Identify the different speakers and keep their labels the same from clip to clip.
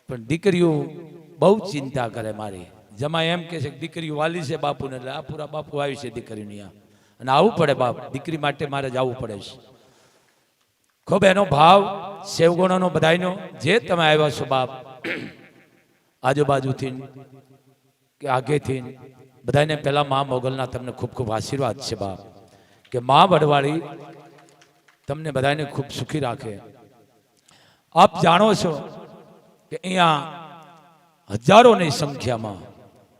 Speaker 1: પણ દીકરીઓ બહુ ચિંતા કરે મારી. જમાઈ એમ કે છે કે દીકરીઓ વાલી છે બાપુને, એટલે આ પૂરા બાપુ આવી છે દીકરીની આ, અને આવવું પડે બાપ, દીકરી માટે મારે જવું પડે છે. ખૂબ એનો ભાવ સેવગુણોનો બધાયનો. જે તમે આવ્યા છો બાપ, આજુબાજુથી કે આગેથી બધાને પહેલા મા મોગલના તમને ખૂબ ખૂબ આશીર્વાદ છે બાપ, કે મા વડવાળી તમને બધાને ખૂબ સુખી રાખે. આપ જાણો છો કે અહીંયા હજારોની સંખ્યામાં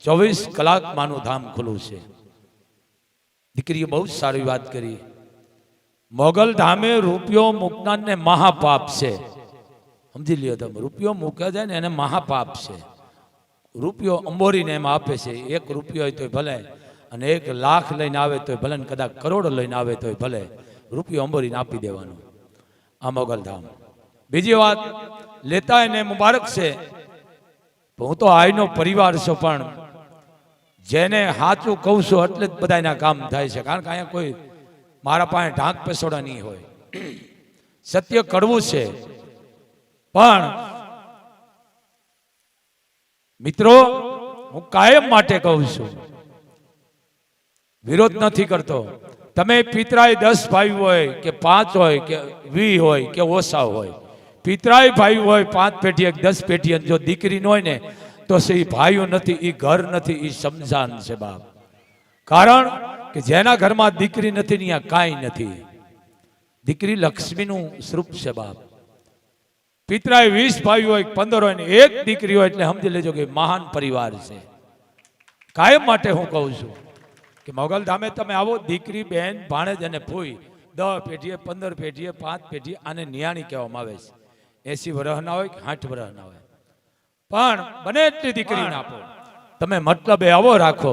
Speaker 1: 24 કલાક માનું ધામ ખુલ્લું છે. દીકરીએ બહુ સારી વાત કરી. મોગલ ધામે રૂપિયો મૂકનારને મહાપાપ છે. સમજી લ્યો તમે, રૂપિયો મૂક્યા જાય ને એને મહાપાપ છે. રૂપિયો અંબોરીને એમ આપે છે. 1 રૂપિયો હોય તોય ભલે, અને 1 લાખ લઈને આવે તોય ભલે, કદાચ કરોડ લઈને આવે તોય ભલે, રૂપિયો અંબોરીને આપી દેવાનો આ મોગલ ધામ. બીજી વાત, લેતા એને મુબારક છે. હું તો આઈનો પરિવાર છું, પણ જેને સાચું કહું છું એટલે જ બધાના કામ થાય છે. કારણ કે અહીંયા કોઈ મારા પાસે ઢાંક પેસોડા નહીં હોય. સત્ય કડવું છે, પણ મિત્રો હું કાયમ માટે કહું છું, વિરોધ નથી કરતો. તમે પિતરાય 10 ભાઈ હોય કે 5 હોય કે 20 હોય કે ઓછા હોય, પિતરાય ભાઈ હોય 5 પેઢી 10 પેઢી, જો દીકરી ન હોય ને તો એ ભાઈઓ નથી, એ ઘર નથી, એ શમશાન છે બાપ. કારણ કે જેના ઘરમાં દીકરી નથી ત્યાં કાંઈ નથી. દીકરી લક્ષ્મીનું સ્વરૂપ છે બાપ. પિતરાય 20 ભાઈ હોય 15 હોય ને 1 દીકરી હોય એટલે સમજી લેજો કે મહાન પરિવાર છે. કાયમ માટે હું કહું છું કે મોગલ ધામે તમે આવો, દીકરી બેન ભાણેજ અને ફોઈ 10 પેઢીએ 15 પેઢીએ 5 પેઢીએ આને નિયાણી કહેવામાં આવે છે. 80 વર્ષ ના હોય કે 60 વર્ષ ના હોય, પણ બને એટલી દીકરીને આપો. તમે મતલબ આવો રાખો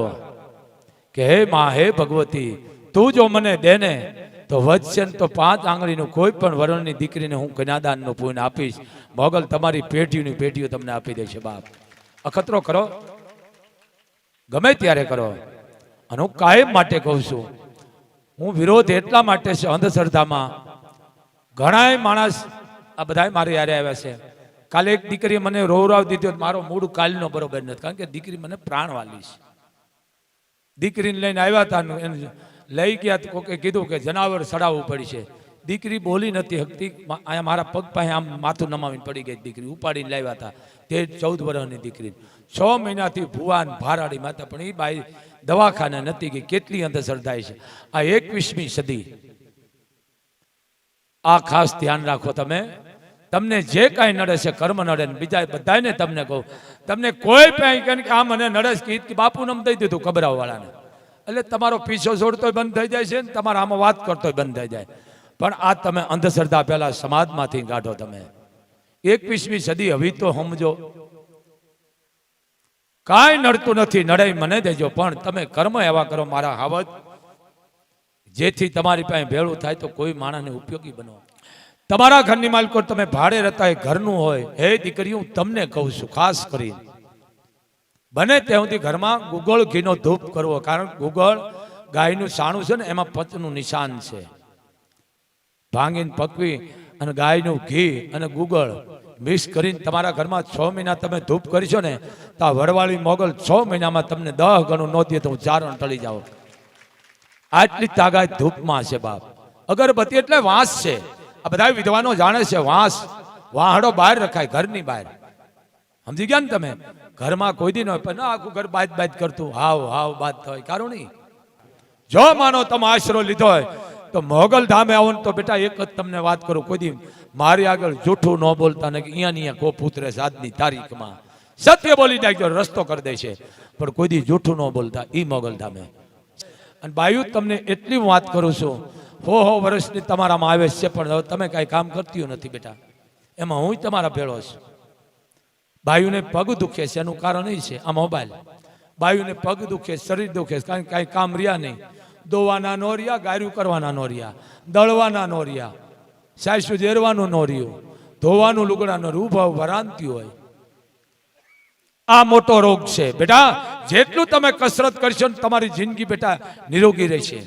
Speaker 1: કે હે માં, હે ભગવતી, તું જો મને દે ને તો વધશે ને તો 5 આંગળીનું કોઈ પણ વરણની દીકરીને હું કન્યાદાનનું પૂન આપીશ. મોગલ તમારી પેઢીની પેઢીઓ તમને આપી દેશે બાપ. અખતરો કરો, ગમે ત્યારે કરો. અને હું કાયમ માટે કહું છું, હું વિરોધ એટલા માટે છે અંધશ્રદ્ધામાં. ઘણાય માણસ આ બધા મારે યારે આવ્યા છે. કાલે એક દીકરીએ મને રોવરાવ દીધો, મારો મૂડ કાલનો બરોબર નથી, કારણ કે દીકરી મને પ્રાણવાલી છે. દીકરીને લઈને આવ્યા હતા, લઈ ગયા તો કોકે કીધું કે જનાવર સડાવવું પડી છે. દીકરી બોલી નથી શકતી. અહીંયા મારા પગ પાસે આમ માથું નમાવીને પડી ગઈ દીકરી. ઉપાડીને લાવ્યા હતા, તે 14 વર્ષની દીકરી. 6 મહિનાથી ભુવાન ભારાડી માતા, પણ એ બાઈ દવાખાને નથી ગઈ. કેટલી અંધશ્રદ્ધા છે આ 21મી સદી. આ ખાસ ધ્યાન રાખો તમે. તમને જે કાંઈ નડે છે, કર્મ નડે ને બીજા બધાને તમને કહું, તમને કોઈ પણ કહે કે આ મને નડે છે, બાપુ નામ દઈ દીધું ખબરાવાળાને, એટલે તમારો પીછો છોડતોય બંધ થઈ જાય છે ને તમારા આમાં વાત કરતોય બંધ થઈ જાય. પણ આ તમે અંધશ્રદ્ધા પહેલા સમાજમાંથી કાઢો. તમે 21મી સદી હવે તો સમજો, કાંઈ નડતું નથી, નડે મને દેજો, પણ તમે કર્મ એવા કરો મારા હાવજ, જેથી તમારી પાસે ભેળું થાય તો કોઈ માણસને ઉપયોગી બનો. તમારા ઘરની માલકો તમે ભાડે રહેતા હોય, ઘરનું હોય, હે દીકરી હું તમને કહું છું ખાસ કરી, બને ત્યાં સુધી ઘરમાં ગુગળ ઘીનો ધૂપ કરવો. કારણ ગુગળ ગાયનું સાણું છે ને, એમાં પચનું નિશાન છે. ભાંગીને પકવી અને ગાયનું ઘી અને ગુગળ મિક્સ કરીને તમારા ઘરમાં 6 મહિના તમે ધૂપ કરીશો ને, તો આ વડવાળી મોગલ 6 મહિનામાં તમને 10 ગણું ન દે તો હું ચારણ ટળી જાઉં. આટલી તાકાત ધૂપમાં છે બાપ. અગરબત્તી એટલે વાંસ છે. આ બધા વિદ્વાનો જાણે છે, વાંસ વાહડો બહાર રખાય, ઘરની બહાર. સમજી ગયા ને તમે? ઘરમાં કોઈ દી ન હોય, પણ આખું ઘર બાદ બાદ કરતું હાવ હાવ બાદ થાય. કારણ નહીં, જો માનો તમે આશરો લીધો હોય તો મોગલ ધામે આવો ને તો બેટા એક જ તમને વાત કરું, કોઈ દી મારી આગળ જૂઠું ન બોલતા ને કે અહીંયા કો પુત્રે આજની તારીખમાં સત્ય બોલી નાખ્યો રસ્તો કરી દે છે, પણ કોઈ દી જૂઠું ન બોલતા ઈ મોગલ ધામે. અને બાયુ તમને એટલી વાત કરું છું, હો વર્ષની તમારામાં આવે છે, પણ હવે તમે કાંઈ કામ કરતી નથી બેટા. એમાં હું તમારા ભેળો છું. બાયુને પગ દુખે છે, એનું કારણ એ છે આ મોબાઈલ. બાયુને પગ દુખે, શરીર દુખે, કારણ કે કાંઈ કામ રહ્યા નહીં. દોવાના નો રહ્યા, ગાયરું કરવાના નો રહ્યા, દળવાના નો રહ્યા, સાસુ જેરવાનું નો રહ્યું, ધોવાનું લુગડા નો રૂભાવ ભરાંતી હોય. આ મોટો રોગ છે બેટા. જેટલું તમે કસરત કરશો ને તમારી જિંદગી બેટા નિરોગી રહેશે.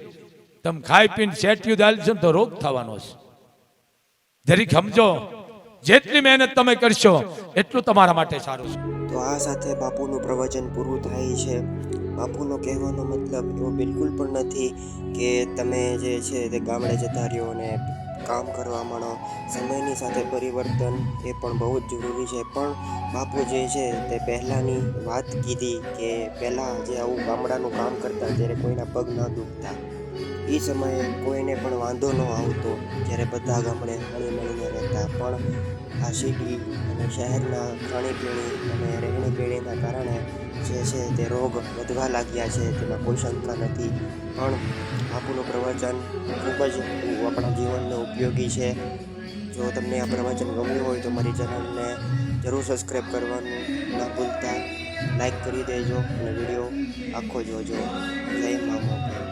Speaker 1: તમે ખાઈ પીને સેટ્યું દાલ છો તો રોગ થવાનો છે. જરીક સમજો જેટલી મહેનત તમે કરશો એટલું તમારા માટે સારું છે.
Speaker 2: તો આ સાથે બાપુનું પ્રવચન પૂરું થાય છે. બાપુનો કહેવાનો મતલબ એવો બિલકુલ પણ નથી કે તમે જે છે તે ગામડે જતા રહ્યો અને કામ કરવા માંડો. સમયની સાથે પરિવર્તન એ પણ બહુ જ જરૂરી છે. પણ બાપુ જે છે તે પહેલાંની વાત કીધી કે પહેલાં જે આવું ગામડાનું કામ કરતા ત્યારે કોઈના પગ ન દુખતા. એ સમયે કોઈને પણ વાંધો ન આવતો જ્યારે બધા ગામડે હળી મળીને રહેતા. પણ આ સિટી અને શહેરના ખાણીપીણી અને રહેણીકરણીના કારણે જે છે તે રોગ વધવા લાગ્યા છે, તેમાં કોઈ શંકા નથી. પણ બાપુનું પ્રવચન ખૂબ જ આપણા જીવનને ઉપયોગી છે. જો તમને આ પ્રવચન ગમ્યું હોય તો મારી ચેનલને જરૂર સબસ્ક્રાઈબ કરવાનું ના ભૂલતા. લાઈક કરી દેજો અને વિડીયો આખો જોજો. જય મા મોગલ.